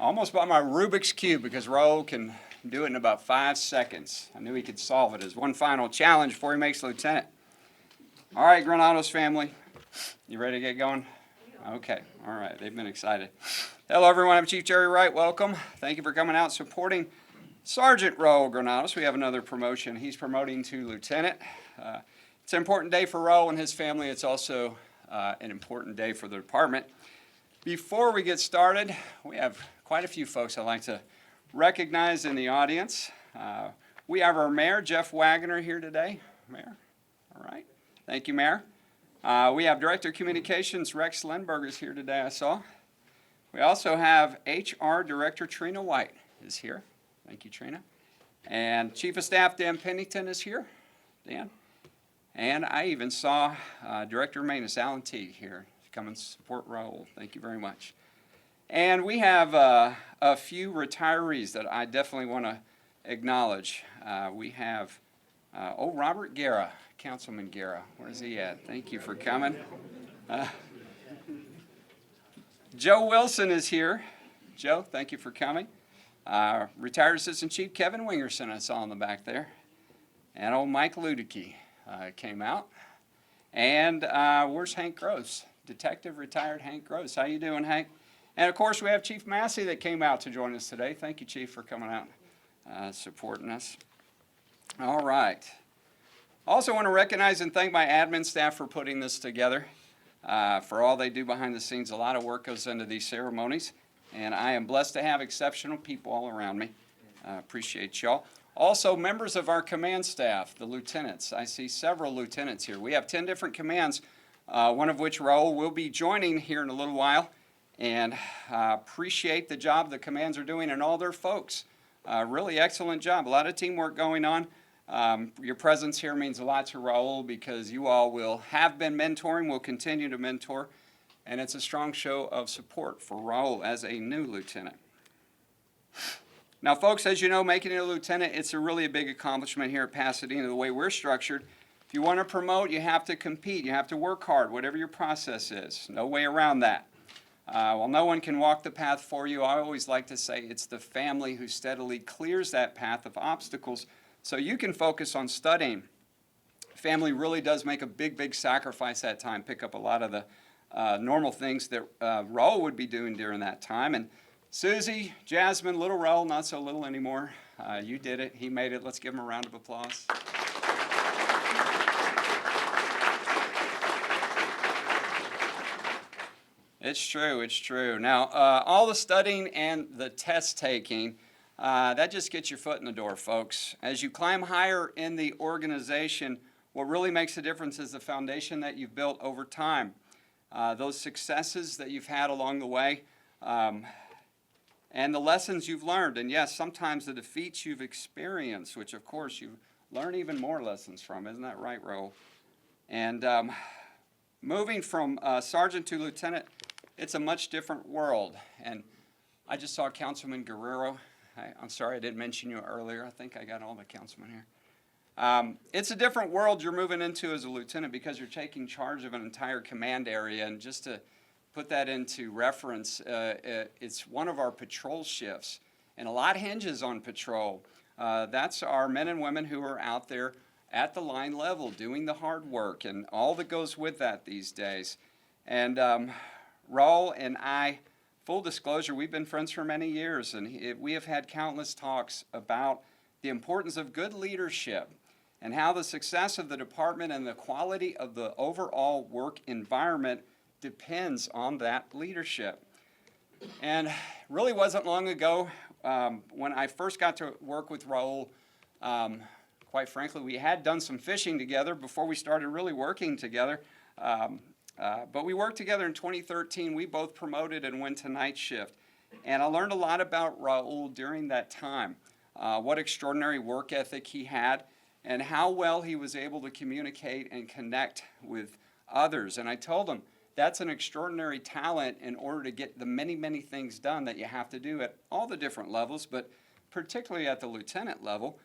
Almost by my Rubik's Cube because Raul can do it in about 5 seconds. I knew he could solve it as one final challenge before he makes lieutenant. All right, Granados family, you ready to get going? Okay, all right, they've been excited. Hello everyone, I'm Chief Jerry Wright, welcome. Thank you for coming out supporting Sergeant Raul Granados. We have another promotion. He's promoting to lieutenant. It's an important day for Raul and his family. It's also an important day for the department. Before we get started, we have quite a few folks I'd like to recognize in the audience. We have our Mayor, Jeff Wagoner, here today. Mayor, all right. Thank you, Mayor. We have Director of Communications, Rex Lindbergh is here today, I saw. We also have HR Director Trina White is here. Thank you, Trina. And Chief of Staff Dan Pennington is here. Dan. And I even saw Director of Maintenance Alan Teague here to come and support Raul. Thank you very much. And we have a few retirees that I definitely want to acknowledge. We have Robert Guerra, Councilman Guerra. Where's he at? Thank you for coming. Joe Wilson is here. Joe, thank you for coming. Retired Assistant Chief Kevin Wingerson I saw in the back there. And old Mike Ludicky came out. And where's Hank Gross? Detective retired Hank Gross. How you doing, Hank? And of course we have Chief Massey that came out to join us today. Thank you, Chief, for coming out supporting us. All right. Also want to recognize and thank my admin staff for putting this together, for all they do behind the scenes. A lot of work goes into these ceremonies, and I am blessed to have exceptional people all around me. Appreciate y'all. Also, members of our command staff, the lieutenants. I see several lieutenants here. We have 10 different commands, one of which Raul will be joining here in a little while, and appreciate the job the commands are doing and all their folks. Really excellent job. A lot of teamwork going on. Your presence here means a lot to Raul because you all have been mentoring, will continue to mentor, and it's a strong show of support for Raul as a new lieutenant. Now, folks, as you know, making it a lieutenant, it's a big accomplishment here at Pasadena, the way we're structured. If you want to promote, you have to compete. You have to work hard, whatever your process is. No way around that. While no one can walk the path for you, I always like to say it's the family who steadily clears that path of obstacles so you can focus on studying. Family really does make a big sacrifice that time, pick up a lot of the normal things that Raul would be doing during that time. And Susie, Jasmine, little Raul, not so little anymore. You did it. He made it. Let's give him a round of applause. It's true, it's true. Now, all the studying and the test taking, that just gets your foot in the door, folks. As you climb higher in the organization, what really makes a difference is the foundation that you've built over time. Those successes that you've had along the way, and the lessons you've learned. And yes, sometimes the defeats you've experienced, which of course you learn even more lessons from. Isn't that right, Raul? And moving from sergeant to lieutenant, it's a much different world. And I just saw Councilman Guerrero. I'm sorry I didn't mention you earlier. I think I got all the councilmen here. It's a different world you're moving into as a lieutenant because you're taking charge of an entire command area. And just to put that into reference, it's one of our patrol shifts. And a lot hinges on patrol. That's our men and women who are out there at the line level doing the hard work and all that goes with that these days. And Raul and I, full disclosure, we've been friends for many years, and we have had countless talks about the importance of good leadership and how the success of the department and the quality of the overall work environment depends on that leadership. And really wasn't long ago when I first got to work with Raul. Quite frankly, we had done some fishing together before we started really working together. But we worked together in 2013. We both promoted and went to night shift. And I learned a lot about Raul during that time, what extraordinary work ethic he had, and how well he was able to communicate and connect with others. And I told him, that's an extraordinary talent in order to get the many things done that you have to do at all the different levels, but particularly at the lieutenant level.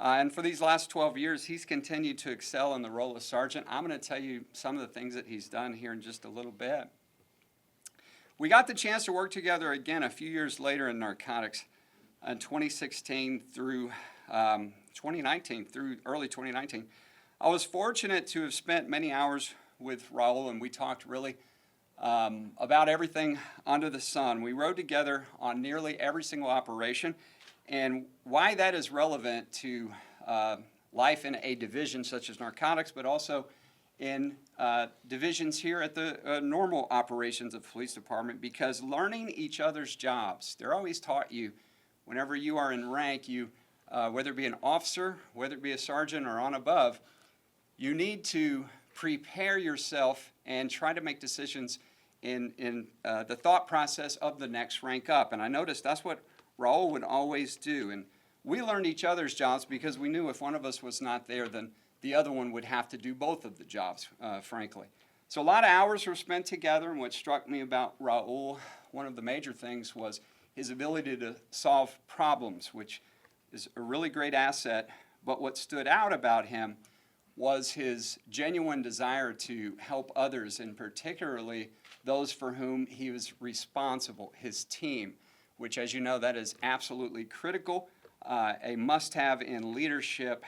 And for these last 12 years, he's continued to excel in the role of sergeant. I'm going to tell you some of the things that he's done here in just a little bit. We got the chance to work together again a few years later in narcotics in 2016 through 2019, through early 2019. I was fortunate to have spent many hours with Raul, and we talked really about everything under the sun. We rode together on nearly every single operation, and why that is relevant to life in a division such as narcotics, but also in divisions here at the normal operations of the police department, because learning each other's jobs, they're always taught you whenever you are in rank, you whether it be an officer, whether it be a sergeant or on above, you need to prepare yourself and try to make decisions in the thought process of the next rank up. And I noticed that's what Raul would always do. And we learned each other's jobs because we knew if one of us was not there, then the other one would have to do both of the jobs, frankly. So a lot of hours were spent together, and what struck me about Raul, one of the major things was his ability to solve problems, which is a really great asset. But what stood out about him was his genuine desire to help others, and particularly those for whom he was responsible, his team, which, as you know, that is absolutely critical, a must-have in leadership.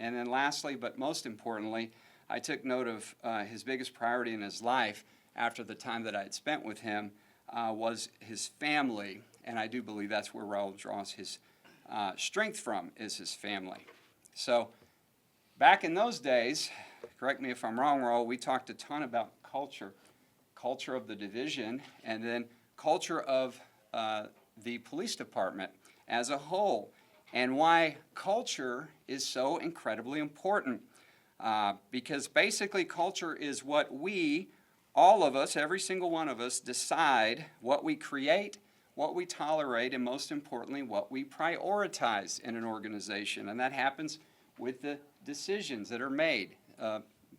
And then lastly, but most importantly, I took note of his biggest priority in his life after the time that I had spent with him was his family. And I do believe that's where Raul draws his strength from, is his family. So back in those days, correct me if I'm wrong, Raul, we talked a ton about culture of the division, and then culture of the police department as a whole, and why culture is so incredibly important. Because basically culture is what we, all of us, every single one of us, decide what we create, what we tolerate, and most importantly, what we prioritize in an organization. And that happens with the decisions that are made,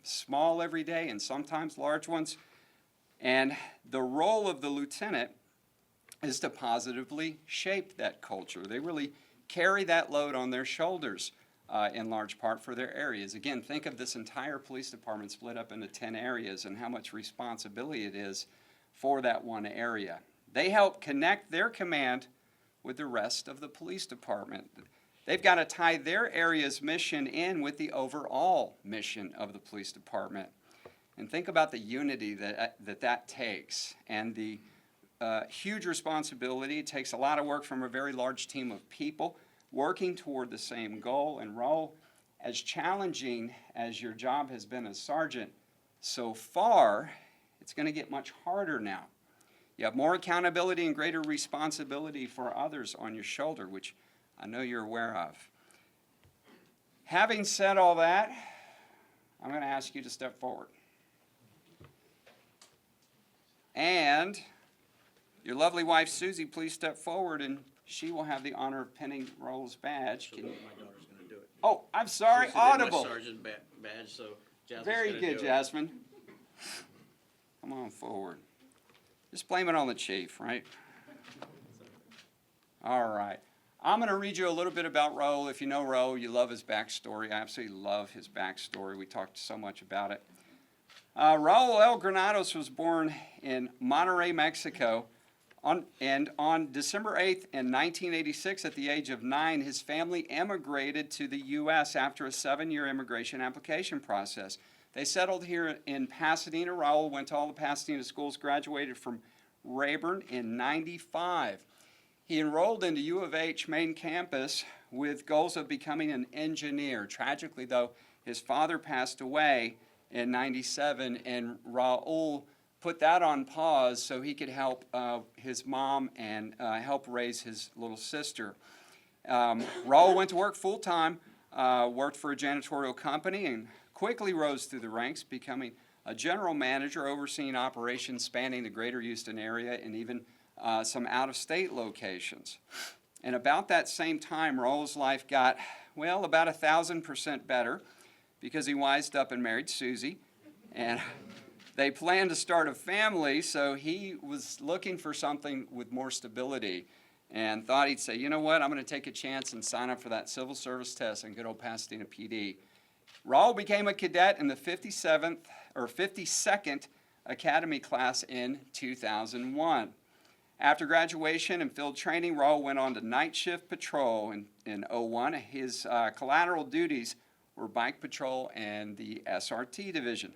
small every day and sometimes large ones. And the role of the lieutenant is to positively shape that culture. They really carry that load on their shoulders in large part for their areas. Again, think of this entire police department split up into 10 areas and how much responsibility it is for that one area. They help connect their command with the rest of the police department. They've got to tie their area's mission in with the overall mission of the police department. And think about the unity that takes, and the huge responsibility. It takes a lot of work from a very large team of people working toward the same goal. And Raul, as challenging as your job has been as sergeant so far, it's going to get much harder now. You have more accountability and greater responsibility for others on your shoulder, which I know you're aware of. Having said all that, I'm going to ask you to step forward. And your lovely wife, Susie, please step forward, and she will have the honor of pinning Raul's badge. So my daughter's going to do it. Oh, I'm sorry, She's audible. my sergeant badge, so Jasmine's Very gonna good, do it. Jasmine. Come on forward. Just blame it on the chief, right? All right. I'm going to read you a little bit about Raul. If you know Raul, you love his backstory. I absolutely love his backstory. We talked so much about it. Raul L. Granados was born in Monterrey, Mexico. On December 8th in 1986, at the age of 9, his family emigrated to the U.S. after a 7-year immigration application process. They settled here in Pasadena. Raul went to all the Pasadena schools, graduated from Rayburn in 95. He enrolled into U of H main campus with goals of becoming an engineer. Tragically, though, his father passed away in 97, and Raul put that on pause so he could help his mom and help raise his little sister. Raul went to work full-time, worked for a janitorial company, and quickly rose through the ranks, becoming a general manager overseeing operations spanning the greater Houston area and even some out-of-state locations. And about that same time, Raul's life got, well, about 1,000% better because he wised up and married Susie. And they planned to start a family, so he was looking for something with more stability and thought he'd say, you know what, I'm going to take a chance and sign up for that civil service test in good old Pasadena PD. Raul became a cadet in the 52nd Academy class in 2001. After graduation and field training, Raul went on to night shift patrol in 01. His collateral duties were bike patrol and the SRT division.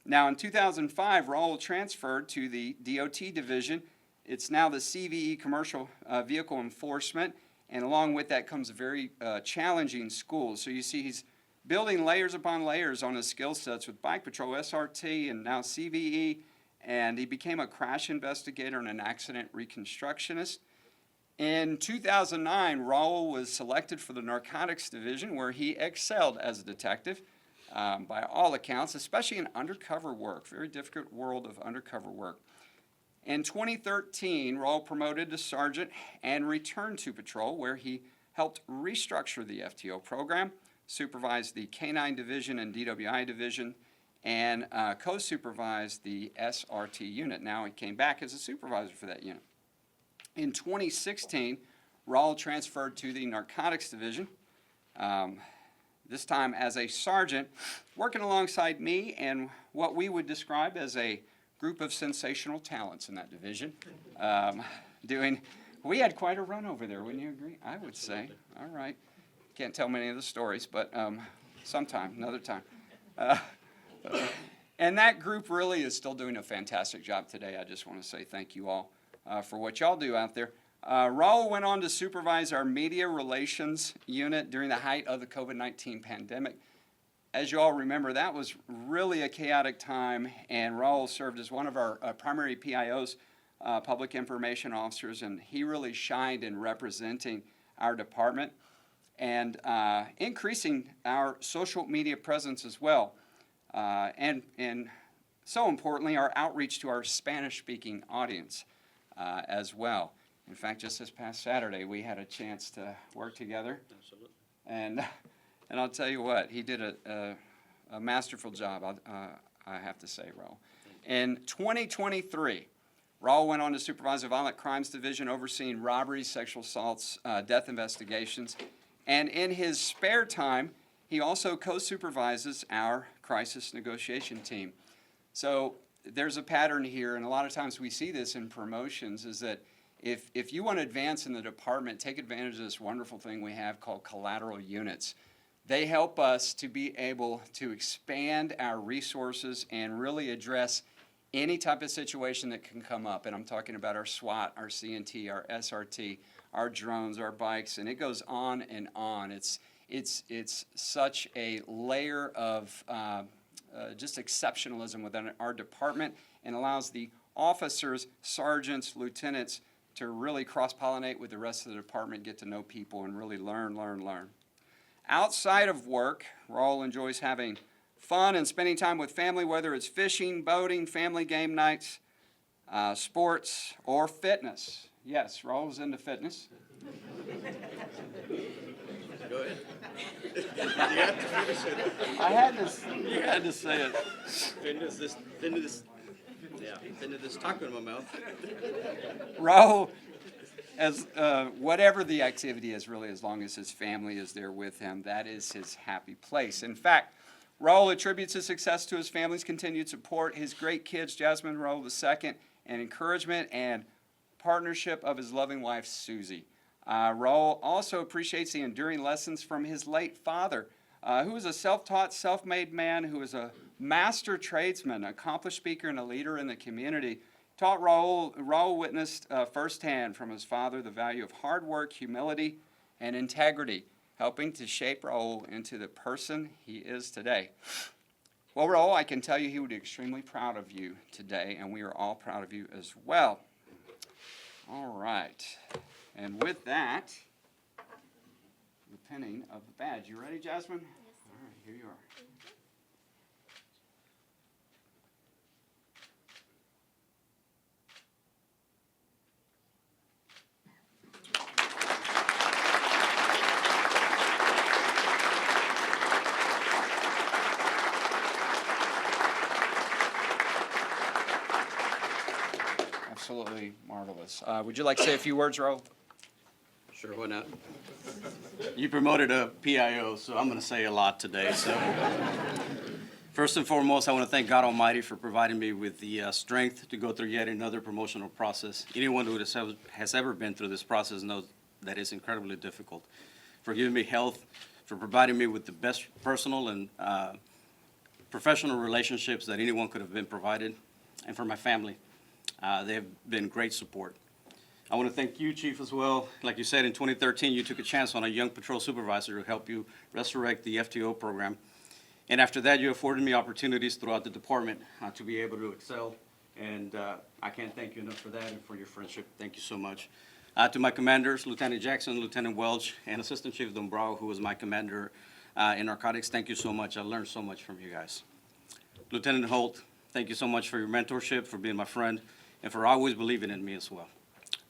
Now in 2005, Raul transferred to the DOT division. It's now the CVE, Commercial Vehicle Enforcement, and along with that comes a very challenging school. So you see he's building layers upon layers on his skill sets with bike patrol, SRT, and now CVE, and he became a crash investigator and an accident reconstructionist. In 2009, Raul was selected for the Narcotics Division, where he excelled as a detective by all accounts, especially in undercover work, very difficult world of undercover work. In 2013, Raul promoted to sergeant and returned to patrol, where he helped restructure the FTO program, supervised the K-9 Division and DWI Division, and co-supervised the SRT unit. Now he came back as a supervisor for that unit. In 2016, Raul transferred to the Narcotics Division, this time as a sergeant, working alongside me and what we would describe as a group of sensational talents in that division. We had quite a run over there, wouldn't you agree? I would say. All right. Can't tell many of the stories, but sometime, another time. And that group really is still doing a fantastic job today. I just want to say thank you all for what y'all do out there. Raul went on to supervise our media relations unit during the height of the COVID-19 pandemic. As you all remember, that was really a chaotic time, and Raul served as one of our primary PIOs, public information officers, and he really shined in representing our department and increasing our social media presence as well. And so importantly, our outreach to our Spanish-speaking audience as well. In fact, just this past Saturday, we had a chance to work together. Absolutely. And I'll tell you what, he did a masterful job, I have to say, Raul. In 2023, Raul went on to supervise the Violent Crimes Division, overseeing robberies, sexual assaults, death investigations. And in his spare time, he also co-supervises our crisis negotiation team. So there's a pattern here, and a lot of times we see this in promotions, is that if you want to advance in the department, take advantage of this wonderful thing we have called collateral units. They help us to be able to expand our resources and really address any type of situation that can come up. And I'm talking about our SWAT, our CNT, our SRT, our drones, our bikes, and it goes on and on. It's such a layer of just exceptionalism within our department, and allows the officers, sergeants, lieutenants to really cross-pollinate with the rest of the department, get to know people, and really learn. Outside of work, Raul enjoys having fun and spending time with family, whether it's fishing, boating, family game nights, sports, or fitness. Yes, Raul's into fitness. Go ahead. You have to finish it. You had to say it. Finish this taco in my mouth. Raul, as whatever the activity is, really, as long as his family is there with him, that is his happy place. In fact, Raul attributes his success to his family's continued support, his great kids, Jasmine Raul II, and encouragement and partnership of his loving wife, Susie. Raul also appreciates the enduring lessons from his late father, who was a self-taught, self-made man who was a master tradesman, accomplished speaker, and a leader in the community. Taught Raul witnessed firsthand from his father the value of hard work, humility, and integrity, helping to shape Raul into the person he is today. Well, Raul, I can tell you he would be extremely proud of you today, and we are all proud of you as well. All right. And with that, the pinning of the badge. You ready, Jasmine? Yes, sir. All right, here you are. Absolutely marvelous. Would you like to say a few words, Raul? Sure, why not? You promoted a PIO, so I'm going to say a lot today. So, First and foremost, I want to thank God Almighty for providing me with the strength to go through yet another promotional process. Anyone who has ever been through this process knows that it's incredibly difficult. For giving me health, for providing me with the best personal and professional relationships that anyone could have been provided, and for my family. They have been great support. I want to thank you, Chief, as well. Like you said, in 2013, you took a chance on a young patrol supervisor to help you resurrect the FTO program. And after that, you afforded me opportunities throughout the department to be able to excel. And I can't thank you enough for that and for your friendship. Thank you so much. To my commanders, Lieutenant Jackson, Lieutenant Welch, and Assistant Chief Dombrau, who was my commander in narcotics, thank you so much. I learned so much from you guys. Lieutenant Holt, thank you so much for your mentorship, for being my friend, and for always believing in me as well.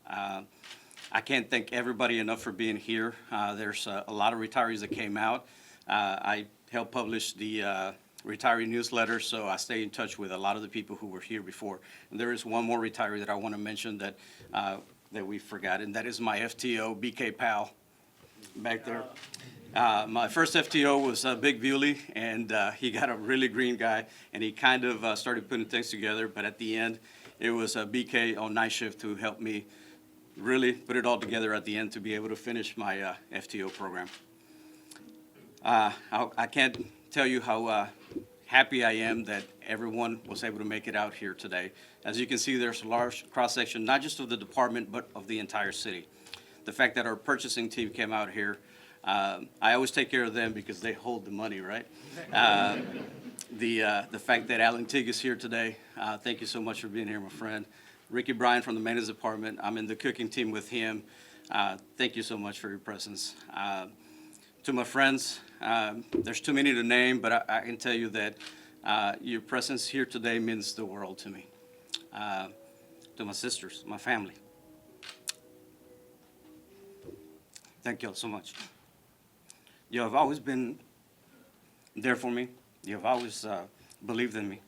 I can't thank everybody enough for being here. There's a lot of retirees that came out. I helped publish the retiree newsletter, so I stay in touch with a lot of the people who were here before. And there is one more retiree that I want to mention that we forgot, and that is my FTO, BK Powell, back there. My first FTO was Big Bewley, and he got a really green guy, and he kind of started putting things together, but at the end, it was BK on night shift who helped me really put it all together at the end to be able to finish my FTO program. I can't tell you how happy I am that everyone was able to make it out here today. As you can see, there's a large cross-section, not just of the department, but of the entire city. The fact that our purchasing team came out here, I always take care of them because they hold the money, right? The fact that Alan Tig is here today, thank you so much for being here, my friend. Ricky Bryan from the maintenance department, I'm in the cooking team with him. Thank you so much for your presence. To my friends, there's too many to name, but I can tell you that your presence here today means the world to me. To my sisters, my family, thank you all so much. You have always been there for me. You have always believed in me.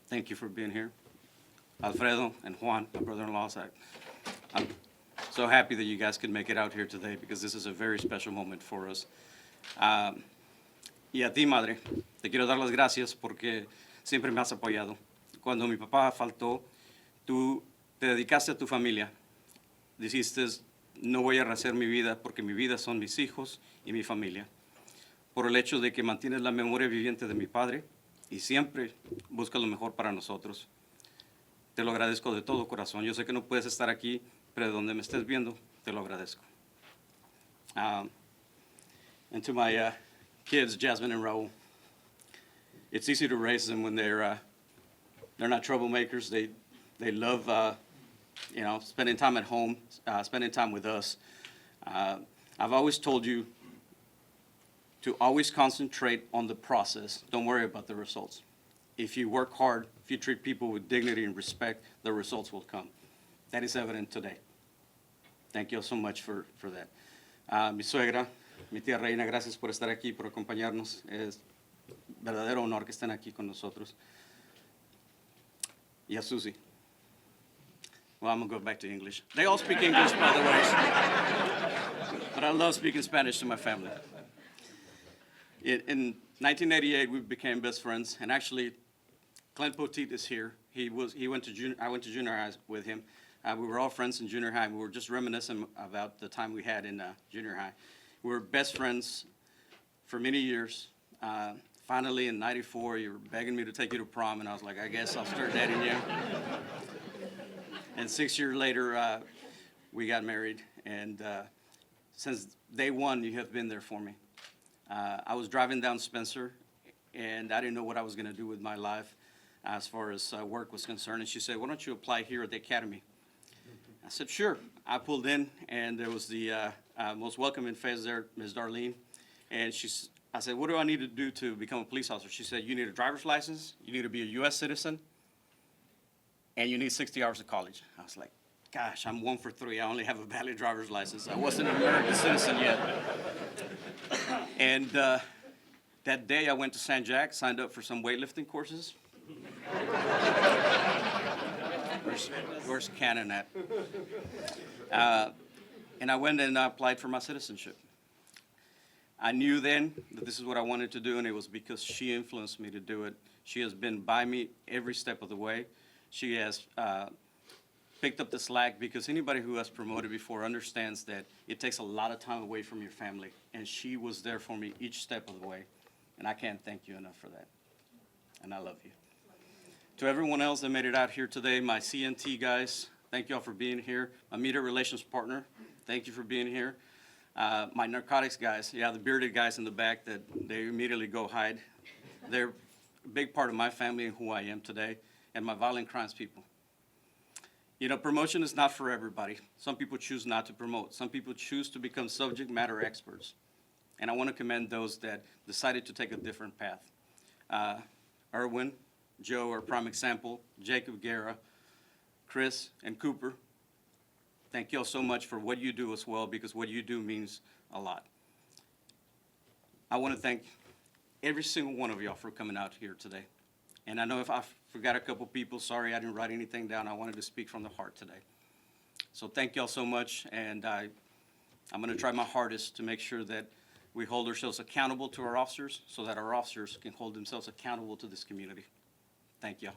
Thank you for being here. Alfredo and Juan, my brother-in-laws, I'm so happy that you guys could make it out here today because this is a very special moment for us. Y a ti, madre, te quiero dar las gracias porque siempre me has apoyado. Cuando mi papá faltó, tú te dedicaste a tu familia. Dijiste, no voy a rehacer mi vida porque mi vida son mis hijos y mi familia. Por el hecho de que mantienes la memoria viviente de mi padre y siempre buscas lo mejor para nosotros. Te lo agradezco de todo corazón. Yo sé que no puedes estar aquí, pero donde me estés viendo, te lo agradezco. And to my kids, Jasmine and Raul, it's easy to raise them when they're not troublemakers. They love spending time at home, spending time with us. I've always told you to always concentrate on the process. Don't worry about the results. If you work hard, if you treat people with dignity and respect, the results will come. That is evident today. Thank you so much for that. Mi suegra, mi tía Reina, gracias por estar aquí, por acompañarnos. Es verdadero honor que estén aquí con nosotros. Y a Susie. Well, I'm going to go back to English. They all speak English, by the way. But I love speaking Spanish to my family. In 1988, we became best friends, and actually, Clint Poteet is here. I went to junior high with him. We were all friends in junior high. We were just reminiscing about the time we had in junior high. We were best friends for many years. Finally, in '94, you were begging me to take you to prom, and I was like, I guess I'll start dating you. And 6 years later, we got married, and since day one, you have been there for me. I was driving down Spencer, and I didn't know what I was going to do with my life as far as work was concerned. And she said, why don't you apply here at the academy? I said, sure. I pulled in, and there was the most welcoming face there, Ms. Darlene. And I said, what do I need to do to become a police officer? She said, you need a driver's license, you need to be a U.S. citizen, and you need 60 hours of college. I was like, gosh, I'm 1 for 3. I only have a valid driver's license. I wasn't an American citizen yet. And that day I went to San Jack, signed up for some weightlifting courses. Where's Cannon at? And I went and applied for my citizenship. I knew then that this is what I wanted to do, and it was because she influenced me to do it. She has been by me every step of the way. She has picked up the slack, because anybody who has promoted before understands that it takes a lot of time away from your family, and she was there for me each step of the way, and I can't thank you enough for that, and I love you. To everyone else that made it out here today, my CNT guys, thank you all for being here. My media relations partner, thank you for being here. My narcotics guys, yeah, the bearded guys in the back that they immediately go hide. They're a big part of my family and who I am today, and my violent crimes people. You know, promotion is not for everybody. Some people choose not to promote. Some people choose to become subject matter experts. And I want to commend those that decided to take a different path. Erwin, Joe are a prime example, Jacob Guerra, Chris, and Cooper. Thank you all so much for what you do as well, because what you do means a lot. I want to thank every single one of y'all for coming out here today. And I know if I forgot a couple people, sorry I didn't write anything down. I wanted to speak from the heart today. So thank y'all so much, and I'm going to try my hardest to make sure that we hold ourselves accountable to our officers so that our officers can hold themselves accountable to this community. Thank y'all.